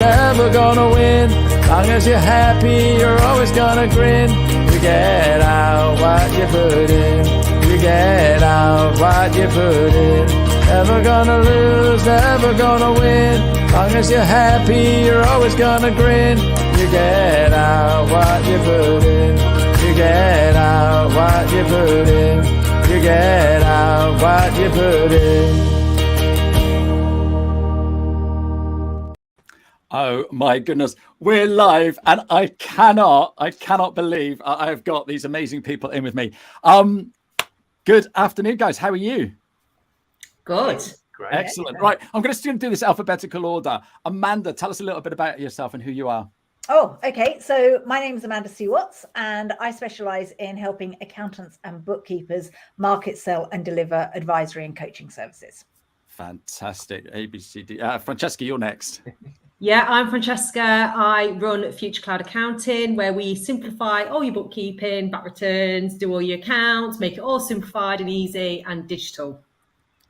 Never gonna win. Long as you're happy, you're always gonna grin. You get out what you put in. You get out what you put in. Never gonna lose, never gonna win. Long as you're happy, you're always gonna grin. You get out what you put in. You get out what you put in. You get out what you put in. Oh my goodness, we're live, and I cannot believe I have got these amazing people in with me. Good afternoon, guys. How are you? Good. Great. Excellent. Right, I'm going to do this alphabetical order. Amanda, tell us a little bit about yourself and who you are. Oh, okay. So my name is Amanda Sewatts, and I specialize in helping accountants and bookkeepers market, sell, and deliver advisory and coaching services. Fantastic. A, B, C, D. Francesca, you're next. Yeah, I'm Francesca. I run Future Cloud Accounting, where we simplify all your bookkeeping, back returns, do all your accounts, make it all simplified and easy and digital.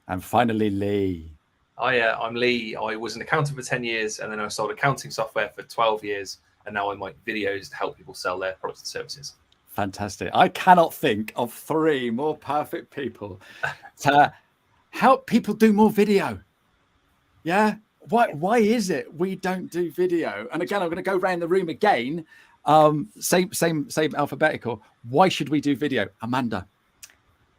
And finally, Lee. I'm Lee. I was an accountant for 10 years, and then I sold accounting software for 12 years. And now I make videos to help people sell their products and services. Fantastic. I cannot think of three more perfect people to help people do more video. Yeah. Why is it we don't do video? And again, I'm going to go around the room again. Same alphabetical. Why should we do video? Amanda.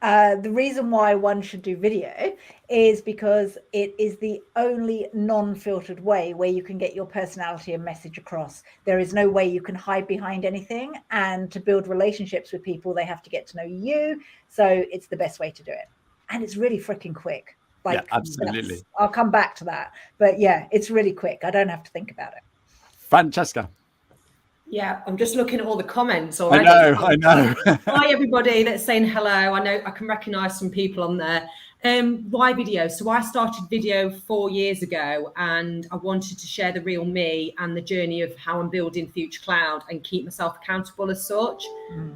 The reason why one should do video is because it is the only non-filtered way where you can get your personality and message across. There is no way you can hide behind anything, and to build relationships with people, they have to get to know you. So it's the best way to do it. And it's really freaking quick. Yeah, absolutely. I'll come back to that. But yeah, it's really quick. I don't have to think about it. Francesca. Yeah, I'm just looking at all the comments already. I know. Hi, everybody that's saying hello. I know I can recognise some people on there. Why video? So I started video 4 years ago, and I wanted to share the real me and the journey of how I'm building Future Cloud and keep myself accountable as such.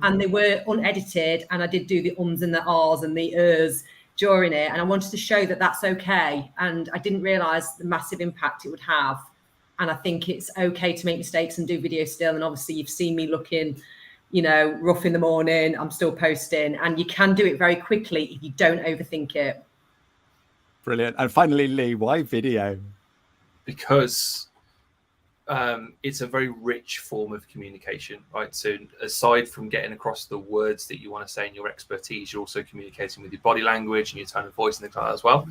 And they were unedited, and I did do the ums and the ahs and the ers during it, and I wanted to show that that's okay. And I didn't realise the massive impact it would have. And I think it's okay to make mistakes and do video still. And obviously you've seen me looking, rough in the morning. I'm still posting, and you can do it very quickly if you don't overthink it. Brilliant. And finally, Lee, why video? Because it's a very rich form of communication, right? So aside from getting across the words that you want to say in your expertise, you're also communicating with your body language and your tone of voice and things like that as well.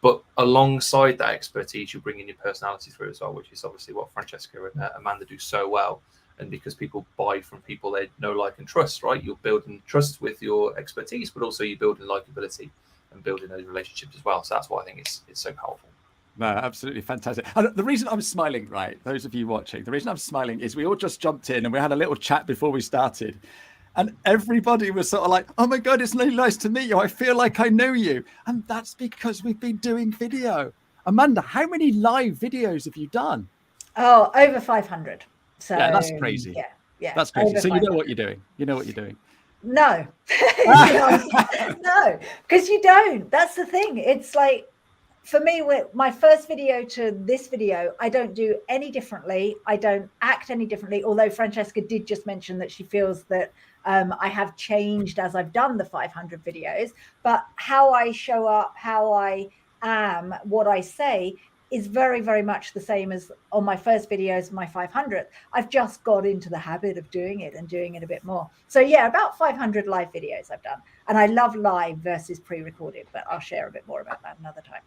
But alongside that expertise, you bring in your personality through as well, which is obviously what Francesca and Amanda do so well. And because people buy from people they know, like, and trust, right? You're building trust with your expertise, but also you're building likability and building those relationships as well. So that's why I think it's so powerful. No, absolutely fantastic. And the reason I'm smiling, right, those of you watching, the reason I'm smiling is we all just jumped in and we had a little chat before we started. And everybody was sort of like, oh my God, it's really nice to meet you. I feel like I know you. And that's because we've been doing video. Amanda, how many live videos have you done? Oh, over 500. So yeah, that's crazy. Yeah. That's crazy. So you know what you're doing. You know what you're doing. No. No, because you don't. That's the thing. It's like, for me, with my first video to this video, I don't do any differently. I don't act any differently. Although Francesca did just mention that she feels that I have changed as I've done the 500 videos. But how I show up, how I am, what I say is very, very much the same as on my first videos, my 500th. I've just got into the habit of doing it and doing it a bit more. So yeah, about 500 live videos I've done. And I love live versus pre-recorded, but I'll share a bit more about that another time.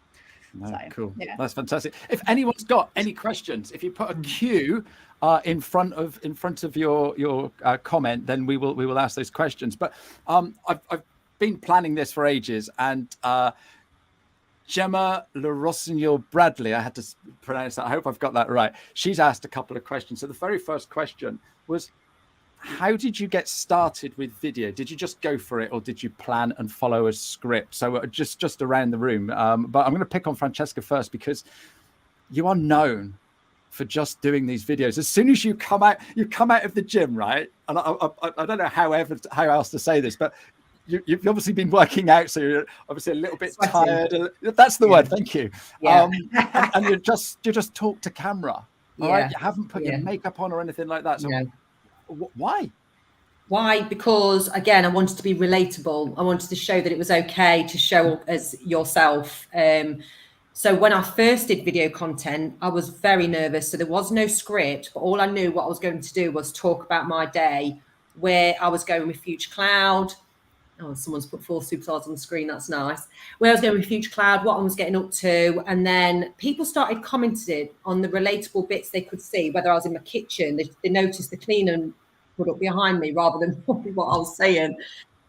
No, So, cool. yeah. That's fantastic. If anyone's got any questions, if you put a Q in front of your comment, then we will ask those questions. But I've been planning this for ages, and Gemma LaRossignol Bradley, I had to pronounce that. I hope I've got that right. She's asked a couple of questions. So the very first question was, how did you get started with video? Did you just go for it, or did you plan and follow a script? So just around the room. But I'm going to pick on Francesca first, because you are known for just doing these videos. As soon as you come out of the gym, right? And I don't know how else to say this, but you've obviously been working out, so you're obviously a little bit tired. That's the word. Thank you. Yeah. And you just talk to camera. All right, you haven't put your makeup on or anything like that. So why? Why? Because again, I wanted to be relatable. I wanted to show that it was okay to show as yourself. So when I first did video content, I was very nervous. So there was no script, but all I knew what I was going to do was talk about my day, where I was going with Future Cloud. Oh, someone's put 4 superstars on the screen. That's nice. Where I was going with Future Cloud, what I was getting up to. And then people started commenting on the relatable bits they could see, whether I was in my kitchen. They noticed the cleaner put up behind me rather than what I was saying.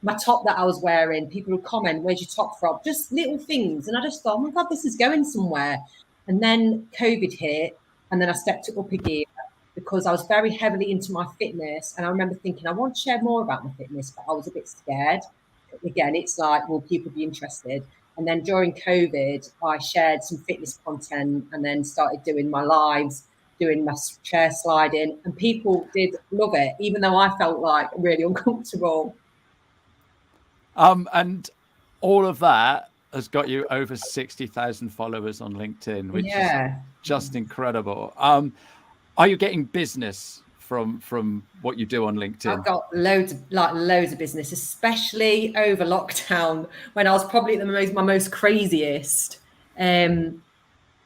My top that I was wearing, people would comment, where's your top from? Just little things. And I just thought, oh my God, this is going somewhere. And then COVID hit, and then I stepped it up a gear because I was very heavily into my fitness. And I remember thinking, I want to share more about my fitness, but I was a bit scared. Again, it's like, will people be interested? And then during COVID, I shared some fitness content and then started doing my lives, doing my chair sliding, and people did love it, even though I felt like really uncomfortable. And all of that has got you over 60,000 followers on LinkedIn, which is just incredible. Are you getting business from what you do on LinkedIn? I've got loads of business, especially over lockdown when I was probably at my most craziest. And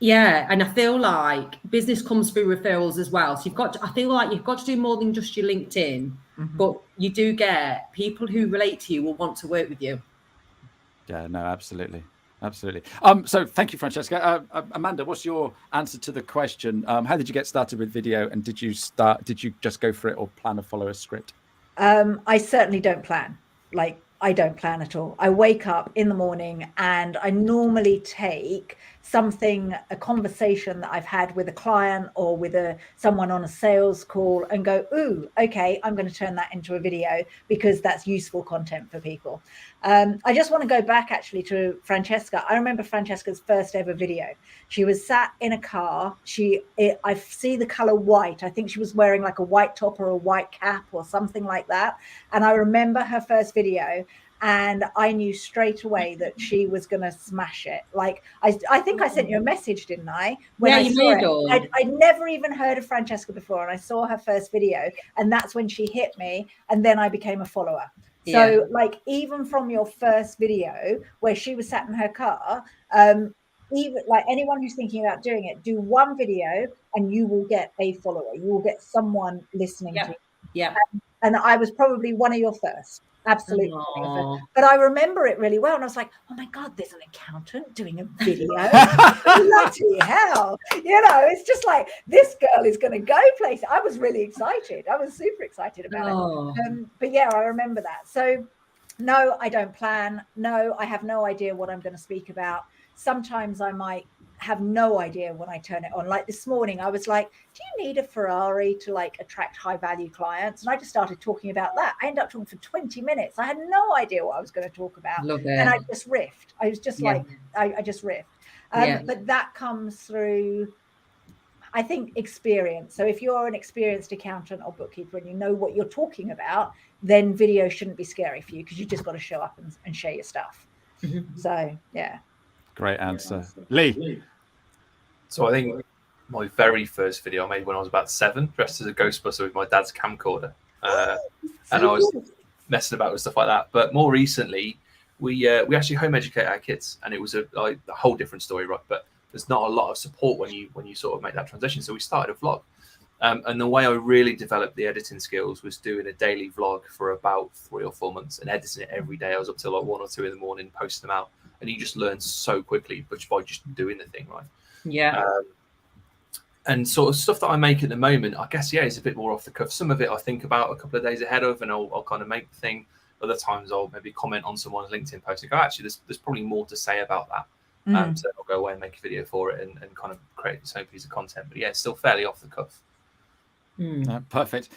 I feel like business comes through referrals as well. So I feel like you've got to do more than just your LinkedIn, but you do get people who relate to you will want to work with you. Yeah, no, absolutely. Absolutely. So thank you, Francesca. Amanda, what's your answer to the question? How did you get started with video, and did you just go for it or plan to follow a script? I certainly don't plan. I don't plan at all. I wake up in the morning and I normally take a conversation that I've had with a client or with someone on a sales call and go, ooh, okay, I'm going to turn that into a video because that's useful content for people. I just want to go back actually to Francesca. I remember Francesca's first ever video. She was sat in a car. I see the color white. I think she was wearing like a white top or a white cap or something like that. And I remember her first video, and I knew straight away that she was going to smash it. Like, I think I sent you a message, didn't I? When I saw it. I'd never even heard of Francesca before, and I saw her first video, and that's when she hit me, and then I became a follower. So like, even from your first video where she was sat in her car, even like anyone who's thinking about doing it, do one video and you will get a follower. You will get someone listening to you. Yeah. And I was probably one of your first. Absolutely. But I remember it really well. And I was like, oh my God, there's an accountant doing a video. Bloody hell. It's just like, this girl is going to go places. I was really excited. I was super excited about it. But yeah, I remember that. So no, I don't plan. No, I have no idea what I'm going to speak about. Sometimes I might have no idea when I turn it on. Like this morning, I was like, do you need a Ferrari to like attract high value clients? And I just started talking about that. I ended up talking for 20 minutes. I had no idea what I was going to talk about. And I just riffed. I was just like, I just riffed. But that comes through, I think, experience. So if you're an experienced accountant or bookkeeper and you know what you're talking about, then video shouldn't be scary for you because you just got to show up and share your stuff. So, yeah. Great answer. Lee. So I think my very first video I made when I was about 7, dressed as a Ghostbuster with my dad's camcorder. And I was messing about with stuff like that. But more recently, we actually home educate our kids, and it was a whole different story, right? But there's not a lot of support when you sort of make that transition. So we started a vlog. And the way I really developed the editing skills was doing a daily vlog for about 3 or 4 months and editing it every day. I was up till like 1 or 2 in the morning, posting them out. And you just learn so quickly, but by just doing the thing, right? Yeah. And sort of stuff that I make at the moment, I guess, it's a bit more off the cuff. Some of it I think about a couple of days ahead of, and I'll kind of make the thing. Other times I'll maybe comment on someone's LinkedIn post and go, actually, there's probably more to say about that. So I'll go away and make a video for it and kind of create its own piece of content. But yeah, it's still fairly off the cuff. Perfect.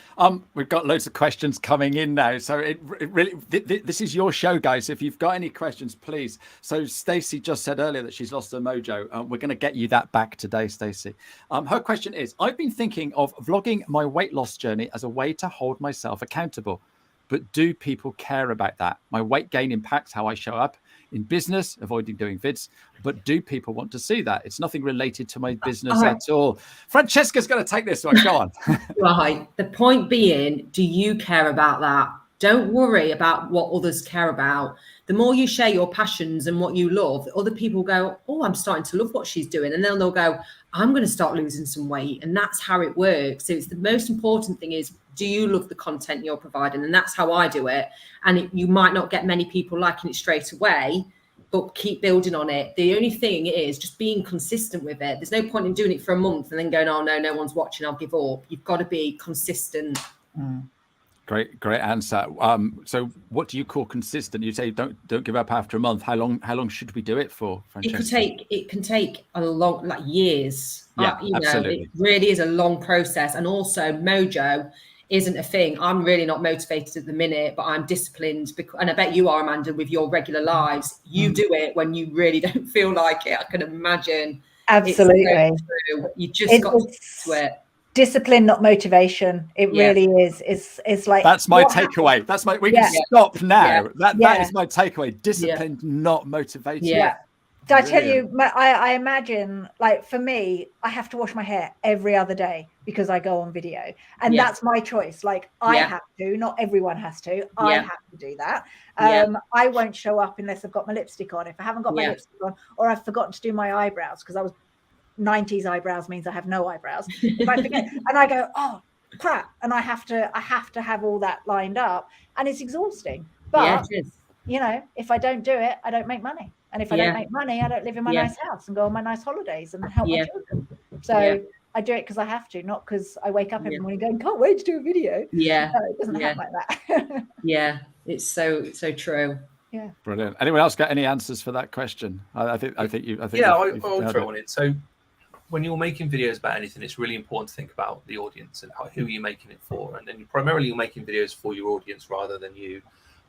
We've got loads of questions coming in now, so it really this is your show, guys. If you've got any questions, please. So Stacey just said earlier that she's lost her mojo. We're going to get you that back today, Stacey. Her question is, I've been thinking of vlogging my weight loss journey as a way to hold myself accountable, but do people care about that? My weight gain impacts how I show up in business, avoiding doing vids. But do people want to see that? It's nothing related to my business at all. Francesca's going to take this one. Go on. Right. The point being, do you care about that? Don't worry about what others care about. The more you share your passions and what you love, other people go, oh, I'm starting to love what she's doing. And then they'll go, I'm going to start losing some weight. And that's how it works. So it's the most important thing is, do you love the content you're providing? And that's how I do it. And you might not get many people liking it straight away, but keep building on it. The only thing is just being consistent with it. There's no point in doing it for a month and then going, oh, no one's watching, I'll give up. You've got to be consistent. Great answer. So what do you call consistent? You say don't give up after a month. How long should we do it for, Francesca? It can take a long, like years. Yeah, absolutely. It really is a long process. And also Mojo isn't a thing. I'm really not motivated at the minute, but I'm disciplined and I bet you are, Amanda, with your regular lives. You do it when you really don't feel like it. I can imagine. Absolutely. You just got to stick to it. Discipline, not motivation. It really is. It's like, that's my takeaway. That's my. We can stop now. That is my takeaway. Discipline, not motivation. Yeah. Did I tell you? I imagine, like, for me, I have to wash my hair every other day because I go on video, and that's my choice. Like, I have to. Not everyone has to. I have to do that. I won't show up unless I've got my lipstick on. If I haven't got my lipstick on, or I've forgotten to do my eyebrows because I was 90s eyebrows means I have no eyebrows. If I forget and I go, oh crap, and I have to have all that lined up, and it's exhausting. But you know, if I don't do it, I don't make money. And if I don't make money, I don't live in my nice house and go on my nice holidays and help my children. So I do it because I have to, not because I wake up every morning going, can't wait to do a video. No, it doesn't happen like that. It's so true. Yeah. Brilliant. Anyone else got any answers for that question? I think I'll throw one in. So when you're making videos about anything, it's really important to think about the audience and who you're making it for. And then primarily you're making videos for your audience rather than you.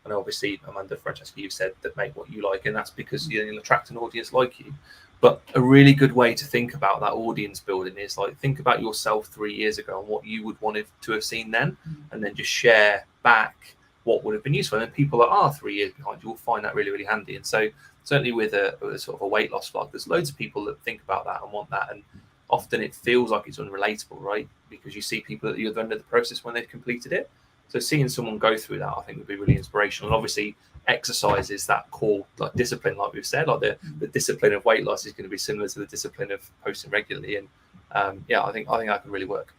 And obviously, Amanda, Francesca, you said that make what you like, and that's because you'll attract an audience like you. But a really good way to think about that audience building is like, think about yourself 3 years ago and what you would want to have seen then, and then just share back what would have been useful. And then people that are 3 years behind you will find that really, really handy. And so certainly with a sort of a weight loss vlog, there's loads of people that think about that and want that. And often it feels like it's unrelatable, right? Because you see people at the other end of the process when they've completed it. So seeing someone go through that, I think, would be really inspirational. And obviously, exercise is that core like discipline, like we've said. Like the discipline of weight loss is going to be similar to the discipline of posting regularly. And I think that could really work.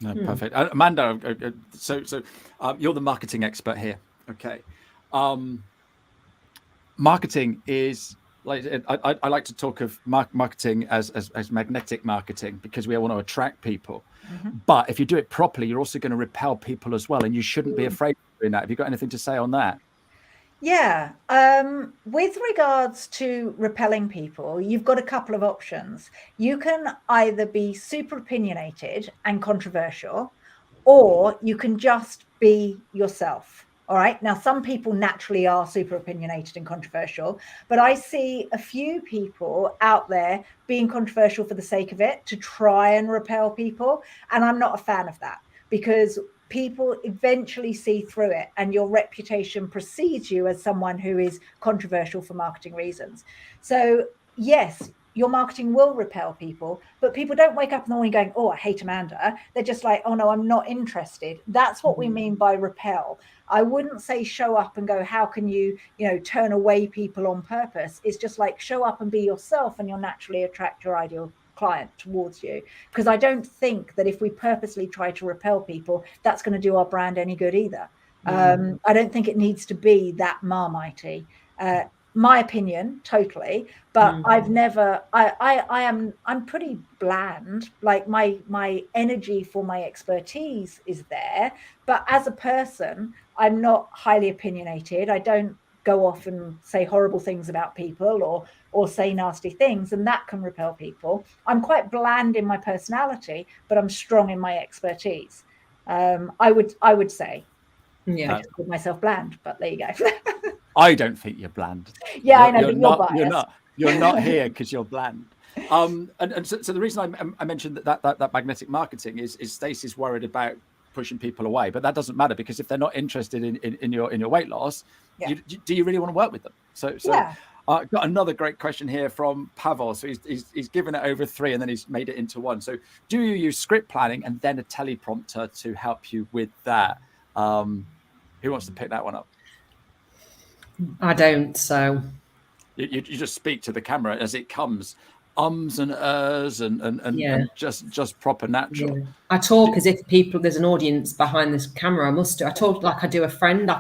No, perfect. Amanda, so you're the marketing expert here. Okay. Marketing is like I like to talk of marketing as magnetic marketing because we want to attract people. But if you do it properly, you're also going to repel people as well, and you shouldn't be afraid of doing that. Have you got anything to say on that? Yeah. With regards to repelling people, you've got a couple of options. You can either be super opinionated and controversial, or you can just be yourself. All right. Now, some people naturally are super opinionated and controversial, but I see a few people out there being controversial for the sake of it to try and repel people. And I'm not a fan of that because people eventually see through it and your reputation precedes you as someone who is controversial for marketing reasons. So, yes, your marketing will repel people, but people don't wake up in the morning going, oh, I hate Amanda. They're just like, oh, no, I'm not interested. That's what we mean by repel. I wouldn't say show up and go, how can you turn away people on purpose? It's just like show up and be yourself and you'll naturally attract your ideal client towards you. Because I don't think that if we purposely try to repel people, that's going to do our brand any good either. I don't think it needs to be that Marmitey. My opinion, totally, but I'm pretty bland. Like my energy for my expertise is there, but as a person, I'm not highly opinionated. I don't go off and say horrible things about people or say nasty things, and that can repel people. I'm quite bland in my personality, but I'm strong in my expertise. I would say, I just call myself bland, but there you go. I don't think you're bland. Yeah, I know, but you're biased. You're not here because you're bland. And so the reason I mentioned that magnetic marketing is Stacey's worried about pushing people away, but that doesn't matter, because if they're not interested in your weight loss, Yeah. do you really want to work with them? So Yeah. got another great question here from Pavel. So he's given it over 3 and then he's made it into 1. So do you use script planning and then a teleprompter to help you with that? Who wants to pick that one up? I don't, so You just speak to the camera as it comes, ums and ers and just proper natural. yeah. I talk as if there's an audience behind this camera. I must do. I talk like I do a friend. I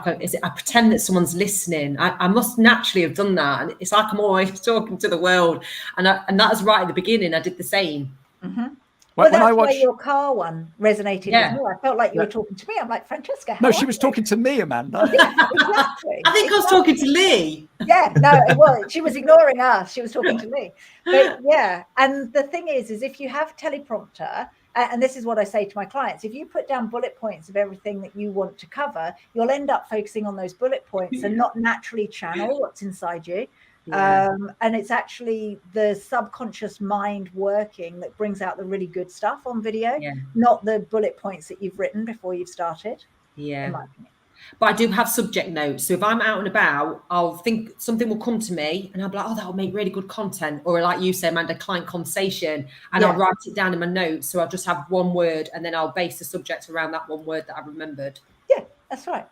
pretend that someone's listening. I must naturally have done that, and it's like I'm always talking to the world. And that was right at the beginning. I did the same. Mm-hmm. When that's I watch why your car one resonated with me. I felt like you were talking to me. I'm like, Francesca. No, she was talking to me, Amanda. Yeah, exactly. I think I was talking to Lee. Yeah, no, it was. She was ignoring us. She was talking to me. But yeah, and the thing is if you have teleprompter, and this is what I say to my clients, if you put down bullet points of everything that you want to cover, you'll end up focusing on those bullet points and not naturally channel what's inside you. Yeah. And it's actually the subconscious mind working that brings out the really good stuff on video, not the bullet points that you've written before you've started. Yeah. In my opinion. But I do have subject notes. So if I'm out and about, I'll think something will come to me and I'll be like, oh, that'll make really good content. Or like you say, Amanda, client conversation. And I'll write it down in my notes. So I'll just have one word and then I'll base the subject around that one word that I remembered. Yeah, that's right.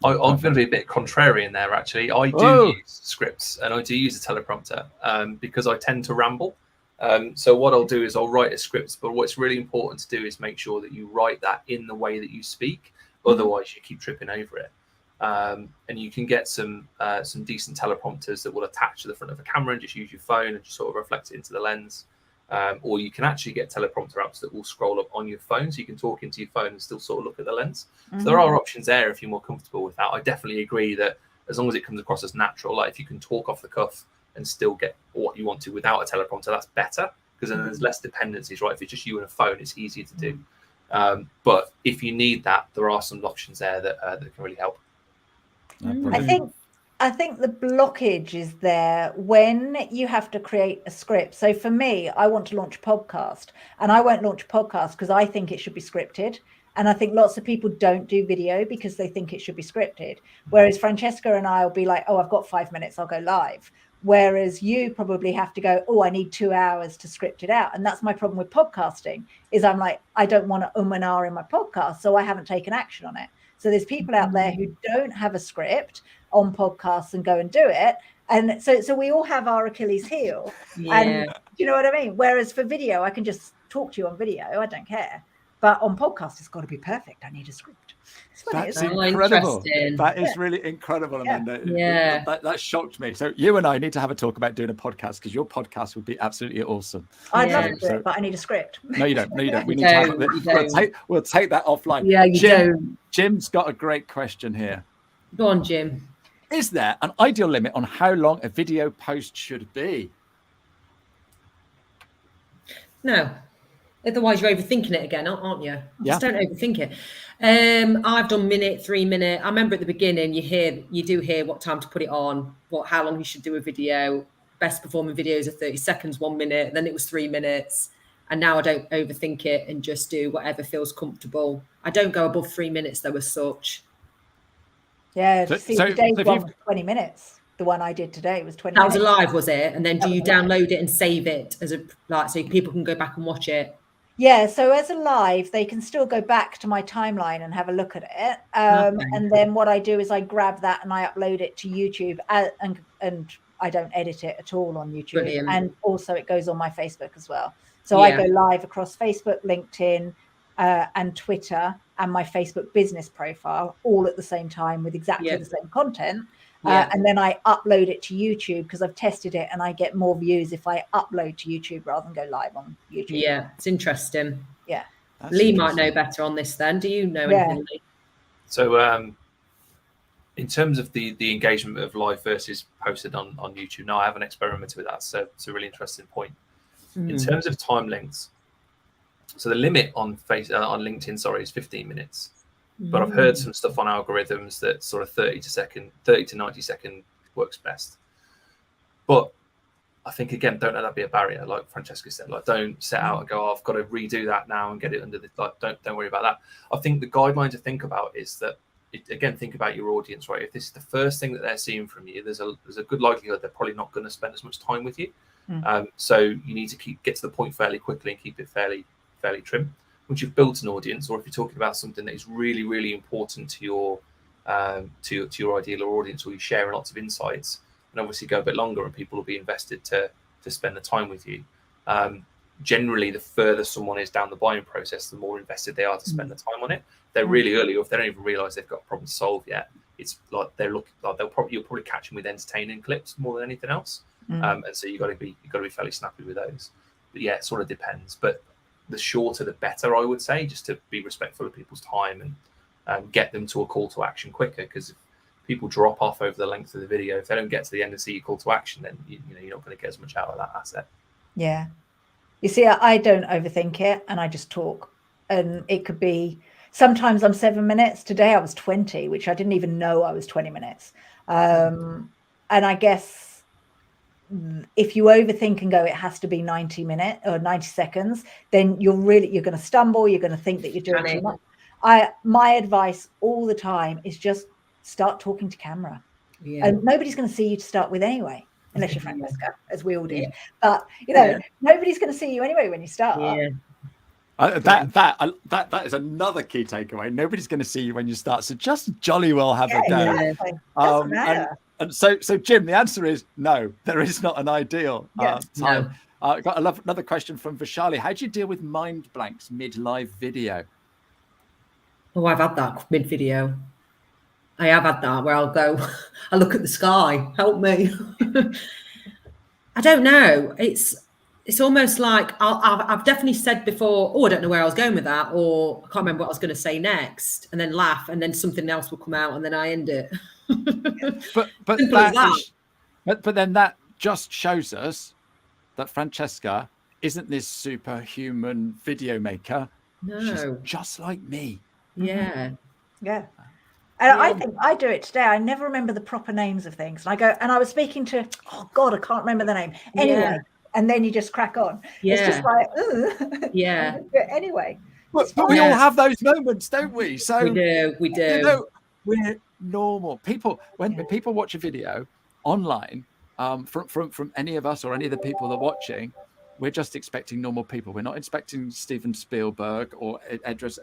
I'm going to be a bit contrarian there, actually. I do use scripts and I do use a teleprompter because I tend to ramble. So what I'll do is I'll write a script, but what's really important to do is make sure that you write that in the way that you speak. Otherwise, you keep tripping over it. And you can get some decent teleprompters that will attach to the front of a camera and just use your phone and just sort of reflect it into the lens. Or you can actually get teleprompter apps that will scroll up on your phone, so you can talk into your phone and still sort of look at the lens. So there are options there if you're more comfortable with that. I definitely agree that as long as it comes across as natural, like if you can talk off the cuff and still get what you want to without a teleprompter, that's better, because then there's less dependencies, right? If it's just you and a phone, it's easier to do. But if you need that, there are some options there that can really help. I think the blockage is there when you have to create a script. So for me, I want to launch a podcast, and I won't launch a podcast because I think it should be scripted. And I think lots of people don't do video because they think it should be scripted. Whereas Francesca and I will be like, oh, I've got 5 minutes, I'll go live. Whereas you probably have to go, oh, I need 2 hours to script it out. And that's my problem with podcasting, is I'm like, I don't want to and ah in my podcast, so I haven't taken action on it. So there's people out there who don't have a script on podcasts and go and do it. And so we all have our Achilles heel. And you know what I mean? Whereas for video, I can just talk to you on video. I don't care. But on podcast, it's got to be perfect. I need a script. That's incredible. That is really incredible, Amanda. Yeah. That shocked me. So you and I need to have a talk about doing a podcast, because your podcast would be absolutely awesome. I'd love to do it, but I need a script. No, you don't. No, you don't. We need to have we'll take that offline. Yeah, you don't. Jim's got a great question here. Go on, Jim. Is there an ideal limit on how long a video post should be? No. Otherwise, you're overthinking it again, aren't you? Just don't overthink it. I've done minute, 3 minute. I remember at the beginning, you do hear what time to put it on, how long you should do a video. Best performing videos are 30 seconds, 1 minute. Then it was 3 minutes. And now I don't overthink it and just do whatever feels comfortable. I don't go above 3 minutes, though, as such. Yeah, today's one was 20 minutes. The one I did today was 20 minutes. That was a live, was it? And then do you download it and save it as so people can go back and watch it? Yeah, so as a live, they can still go back to my timeline and have a look at it. And then what I do is I grab that and I upload it to YouTube, and I don't edit it at all on YouTube. Brilliant. And also it goes on my Facebook as well. So I go live across Facebook, LinkedIn, and Twitter, and my Facebook business profile all at the same time with exactly the same content. And then I upload it to YouTube because I've tested it, and I get more views if I upload to YouTube rather than go live on YouTube. Yeah, it's interesting. Yeah. Lee might know better on this then. Do you know anything, Lee? So in terms of the engagement of live versus posted on YouTube, no, I haven't experimented with that. So it's a really interesting point. In terms of time lengths, so the limit on LinkedIn, is 15 minutes. But I've heard some stuff on algorithms that sort of 30 to 90 second works best. But I think, again, don't let that be a barrier. Like Francesca said, like, don't set out and go, oh, I've got to redo that now and get it under the, like, don't worry about that. I think the guideline to think about is that, again, think about your audience, right? If this is the first thing that they're seeing from you, there's a good likelihood they're probably not going to spend as much time with you. So you need to get to the point fairly quickly and keep it fairly trim. Once you've built an audience, or if you're talking about something that is really, really important to your ideal audience, or you're sharing lots of insights, and obviously go a bit longer, and people will be invested to spend the time with you. Generally, the further someone is down the buying process, the more invested they are to spend the time on it. If they're really early, or if they don't even realize they've got a problem to solve yet, it's like you'll probably catch them with entertaining clips more than anything else. And so you've got to be fairly snappy with those. But yeah, it sort of depends. But the shorter, the better, I would say, just to be respectful of people's time and get them to a call to action quicker. Because if people drop off over the length of the video, if they don't get to the end and see your call to action, then you're not going to get as much out of that asset. Yeah. You see, I don't overthink it, and I just talk. And it could be, sometimes I'm 7 minutes. Today I was 20, which I didn't even know I was 20 minutes. And I guess if you overthink and go, it has to be 90 minutes or 90 seconds, then you're going to stumble. You're going to think that you're doing too much. My advice all the time is just start talking to camera. And nobody's going to see you to start with anyway, unless you're Francesca, as we all did. But nobody's going to see you anyway when you start. That is another key takeaway. Nobody's going to see you when you start, so just jolly well have a go. Exactly. And so Jim, the answer is no. There is not an ideal time. Got another question from Vishali. How do you deal with mind blanks mid live video? Oh, I've had that mid video. I have had that where I'll go, I look at the sky, help me. I don't know. It's almost like I've definitely said before, oh, I don't know where I was going with that, or I can't remember what I was going to say next, and then laugh, and then something else will come out, and then I end it. But then that just shows us that Francesca isn't this superhuman video maker. No. She's just like me. Yeah. Yeah. And I think I do it today. I never remember the proper names of things. And I go, and I was speaking to, oh God, I can't remember the name. Anyway, and then you just crack on. It's just like, anyway. But we all have those moments, don't we? So we do. We're normal. When people watch a video online, from any of us or any of the people that are watching, we're just expecting normal people. We're not expecting Steven Spielberg or Idris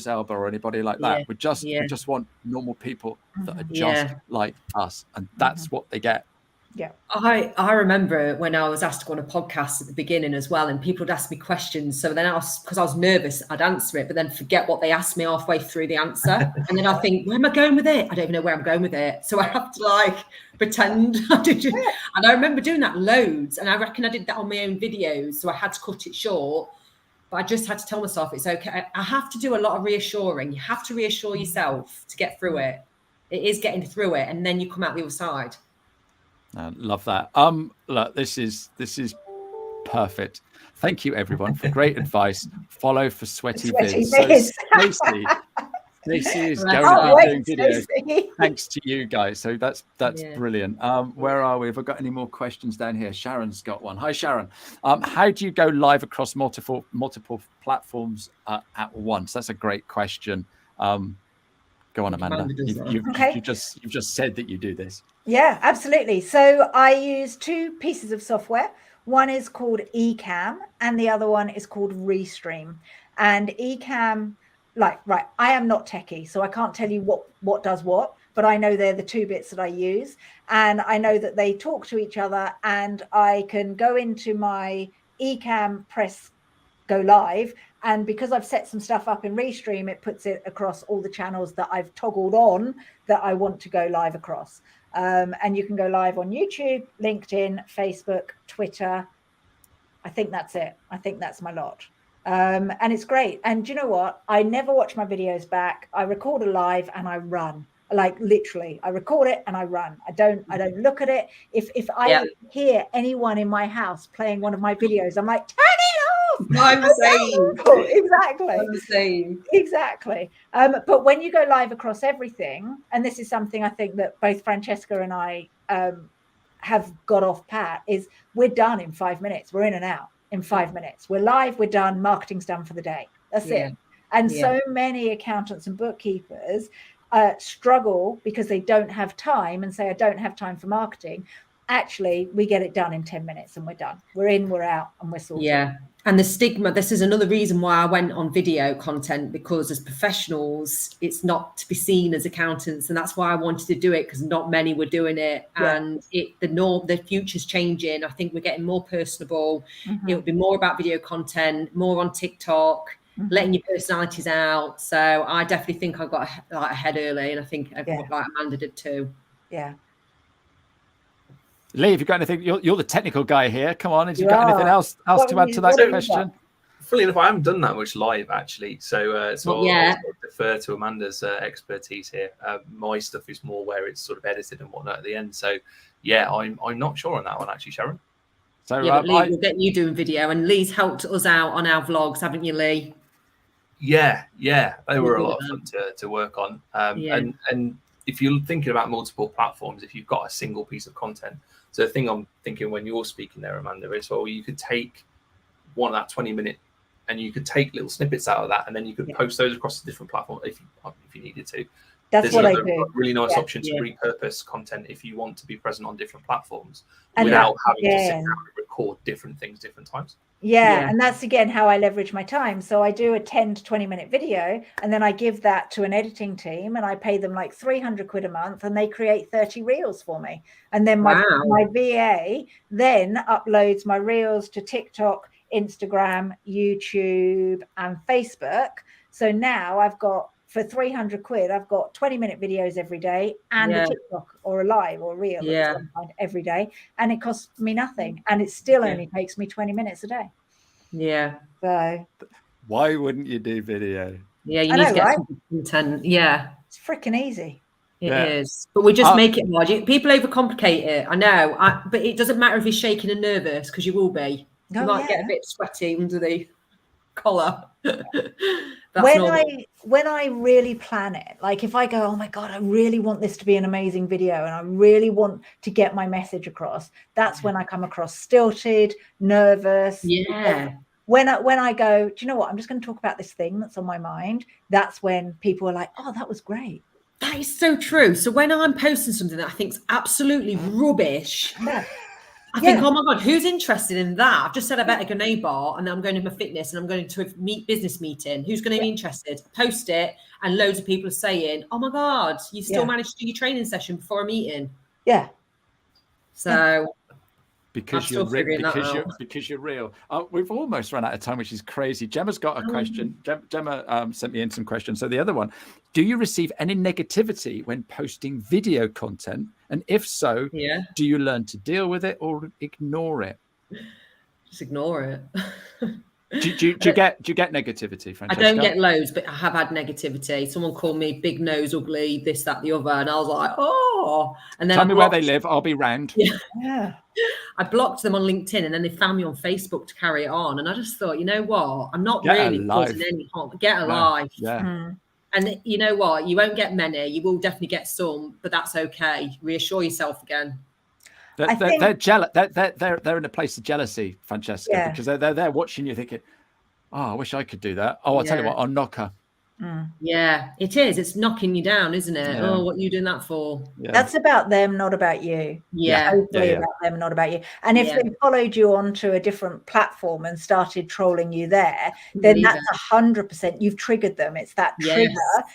Elba or anybody like that. We just want normal people that are just like us, and that's what they get. Yeah. I remember when I was asked to go on a podcast at the beginning as well, and people would ask me questions. So then because I was nervous, I'd answer it, but then forget what they asked me halfway through the answer. And then I think, where am I going with it? I don't even know where I'm going with it. So I have to pretend I did. And I remember doing that loads. And I reckon I did that on my own videos. So I had to cut it short. But I just had to tell myself it's okay. I have to do a lot of reassuring. You have to reassure yourself to get through it. It is getting through it. And then you come out the other side. Love that. Look, this is perfect. Thank you, everyone, for great advice. Follow for Sweaty Viz. So Stacey is going to be doing videos thanks to you guys. So that's brilliant. Where are we? Have I got any more questions down here? Sharon's got one. Hi, Sharon. How do you go live across multiple platforms at once? That's a great question. Go on, Amanda. You've just said that you do this. Yeah, absolutely. So I use two pieces of software. One is called Ecamm and the other one is called Restream. And Ecamm, I am not techie, so I can't tell you what does what, but I know they're the two bits that I use. And I know that they talk to each other, and I can go into my Ecamm, press go live. And because I've set some stuff up in Restream, it puts it across all the channels that I've toggled on that I want to go live across. And you can go live on YouTube, LinkedIn, Facebook, Twitter. I think that's it. I think that's my lot. And it's great. And do you know what? I never watch my videos back. I record a live and I run. Literally, I record it and I run. I don't look at it. If I hear anyone in my house playing one of my videos, I'm like, turn it off. I'm the same. Exactly. I'm the same. Exactly. But when you go live across everything, and this is something I think that both Francesca and I have got off pat is we're done in 5 minutes. We're in and out in 5 minutes. We're live, we're done, marketing's done for the day. That's it. And so many accountants and bookkeepers struggle because they don't have time and say, I don't have time for marketing. Actually, we get it done in 10 minutes and we're done. We're in, we're out, and we're sorted. Yeah. And the stigma, this is another reason why I went on video content, because as professionals, it's not to be seen as accountants. And that's why I wanted to do it, because not many were doing it. Yeah. And the future's changing. I think we're getting more personable. It'll be more about video content, more on TikTok, letting your personalities out. So I definitely think I got ahead early, and I think everyone, like Amanda did too. Yeah. Lee, have you got anything? You're the technical guy here. Come on, have you got anything else to add to that question? Fully enough, I haven't done that much live actually, so I'll defer to Amanda's expertise here. My stuff is more where it's sort of edited and whatnot at the end. So yeah, I'm not sure on that one actually, Sharon. So but Lee, we'll get you doing video, and Lee's helped us out on our vlogs, haven't you, Lee? Yeah, they were a lot of fun to work on. And if you're thinking about multiple platforms, if you've got a single piece of content. So the thing I'm thinking when you're speaking there, Amanda, is, well, you could take one of that 20-minute and you could take little snippets out of that, and then you could post those across the different platforms if you needed to. There's what I do. Really nice option to repurpose content if you want to be present on different platforms without having to sit down and record different things different times. Yeah, and that's again how I leverage my time. So I do a 10 to 20 minute video, and then I give that to an editing team, and I pay them like 300 quid a month, and they create 30 reels for me. And then my VA then uploads my reels to TikTok, Instagram, YouTube, and Facebook. So now I've got, for 300 quid, I've got 20-minute videos every day, and a TikTok or a live or a reel every day, and it costs me nothing, and it still only takes me 20 minutes a day. So why wouldn't you do video? You need to get some content. It's freaking easy. It is, but we just make it hard. People overcomplicate it. I know, but it doesn't matter if you're shaking and nervous, because you will be. You might get a bit sweaty under the collar. When I really plan it, like if I go, oh my God, I really want this to be an amazing video, and I really want to get my message across, that's when I come across stilted, nervous. When I go, do you know what, I'm just going to talk about this thing that's on my mind, that's when people are like, oh, that was great. That is so true. So when I'm posting something that I think is absolutely rubbish, I think, oh my God, who's interested in that? I've just said I better go to bar, and I'm going to my fitness, and I'm going to a business meeting. Who's going to be interested? Post it, and loads of people are saying, oh my God, you still managed to do your training session before a meeting. Yeah. So because you're real. We've almost run out of time, which is crazy. Gemma's got a question. Gemma sent me in some questions. So the other one, do you receive any negativity when posting video content? And if so, do you learn to deal with it or ignore it? Just ignore it. Do you get negativity, Francesca? I don't get loads, but I have had negativity. Someone called me big nose, ugly, this, that, the other, and I was like, oh. And then tell me where they live. I'll be round. I blocked them on LinkedIn, and then they found me on Facebook to carry it on. And I just thought, you know what? I'm not really causing any harm. Get alive. And you know what? You won't get many. You will definitely get some, but that's okay. Reassure yourself again. They're jealous. They're in a place of jealousy, Francesca, because they're watching you thinking, oh, I wish I could do that. Oh, I'll tell you what, I'll knock her. Yeah, it is. It's knocking you down, isn't it? Oh, what are you doing that for? That's about them, not about you. Totally about them, not about you. And if they followed you onto a different platform and started trolling you there, then that's 100%. You've triggered them. It's that trigger.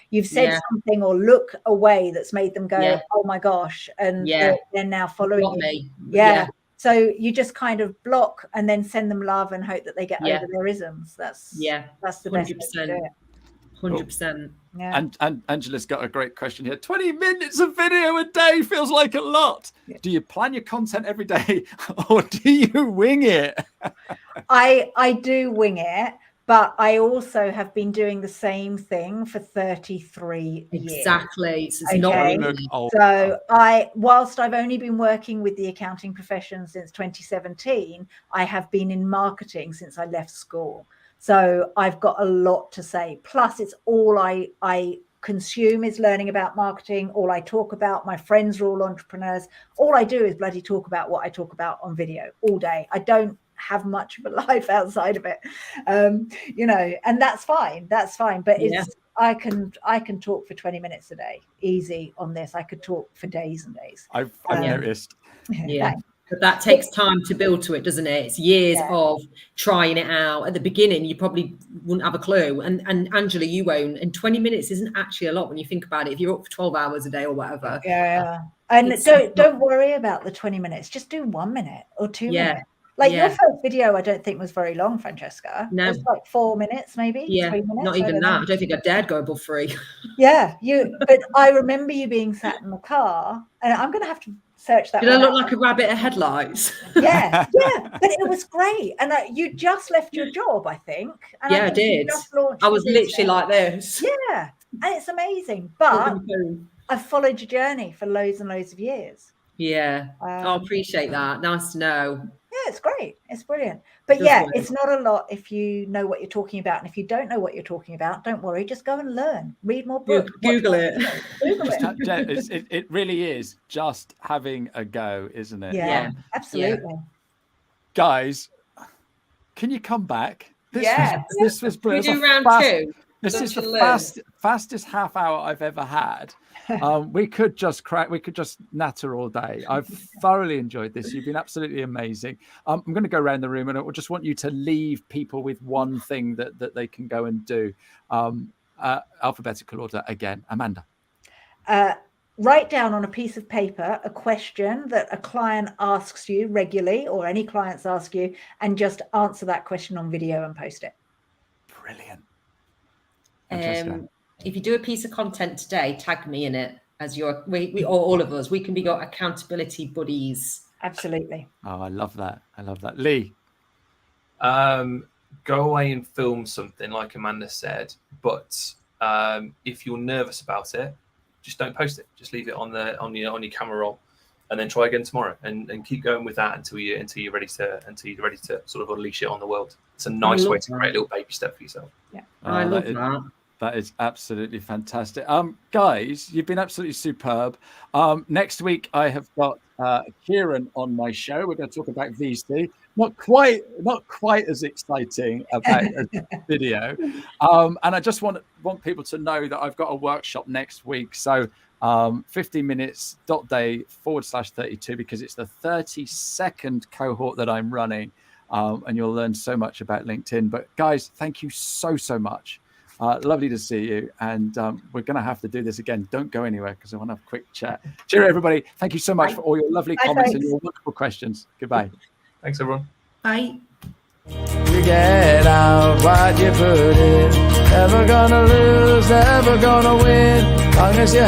You've said something or look away that's made them go, oh my gosh, and they're now following you. So you just kind of block and then send them love and hope that they get over their isms. That's the best way to do it. 100%. And Angela's got a great question here. 20 minutes of video a day feels like a lot. Do you plan your content every day, or do you wing it? I do wing it, but I also have been doing the same thing for 33 years. Exactly. So whilst I've only been working with the accounting profession since 2017, I have been in marketing since I left school. So I've got a lot to say. Plus, it's all I consume is learning about marketing. All I talk about, my friends are all entrepreneurs. All I do is bloody talk about what I talk about on video all day. I don't have much of a life outside of it, you know, and that's fine. But it's, I can talk for 20 minutes a day, easy on this. I could talk for days and days. I've noticed. Yeah. But that takes time to build to it, doesn't it? It's years of trying it out. At the beginning, you probably wouldn't have a clue. And Angela, you won't. And 20 minutes isn't actually a lot when you think about it. If you're up for 12 hours a day or whatever. Yeah. And don't worry about the 20 minutes. Just do 1 minute or 2 minutes. Like your first video, I don't think was very long, Francesca. No. It was like 4 minutes, maybe 3 minutes. Not even that. I don't think I dared go above 3. But I remember you being sat in the car, and I'm going to have to search that. Did I look like a rabbit at headlights? Yeah, but it was great. And you just left your job, I think. And I did. I was literally like this. Yeah, and it's amazing. But I've followed your journey for loads and loads of years. Yeah, I appreciate that. Nice to know. Yeah, it's great. It's brilliant. But it's not a lot if you know what you're talking about. And if you don't know what you're talking about, don't worry. Just go and learn. Read more books. Google it. Google it. It really is just having a go, isn't it? Yeah, absolutely. Guys, can you come back? This was brilliant. We do round 2. This is the fastest half hour I've ever had. We could just natter all day. I've thoroughly enjoyed this. You've been absolutely amazing. I'm going to go around the room, and I just want you to leave people with one thing that they can go and do. Alphabetical order again. Amanda. Write down on a piece of paper a question that a client asks you regularly, or any clients ask you, and just answer that question on video and post it. Brilliant. If you do a piece of content today, tag me in it as we or all of us. We can be your accountability buddies. Absolutely. Oh, I love that. Lee. Go away and film something like Amanda said, but if you're nervous about it, just don't post it. Just leave it on your camera roll, and then try again tomorrow, and keep going with that until you're ready to sort of unleash it on the world. It's a nice way to create a little baby step for yourself. Yeah, I love that. That is absolutely fantastic. Guys, you've been absolutely superb. Next week, I have got Kieran on my show. We're going to talk about VC. Not quite as exciting about video. And I just want people to know that I've got a workshop next week. So 15 minutes.day/32, because it's the 32nd cohort that I'm running. And you'll learn so much about LinkedIn. But guys, thank you so much. Lovely to see you. And we're going to have to do this again. Don't go anywhere, because I want to have a quick chat. Cheerio, everybody. Thank you so much for all your lovely comments and your wonderful questions. Goodbye. Thanks, everyone. Bye. You get out what you put in. Never gonna lose, never gonna win. Long as you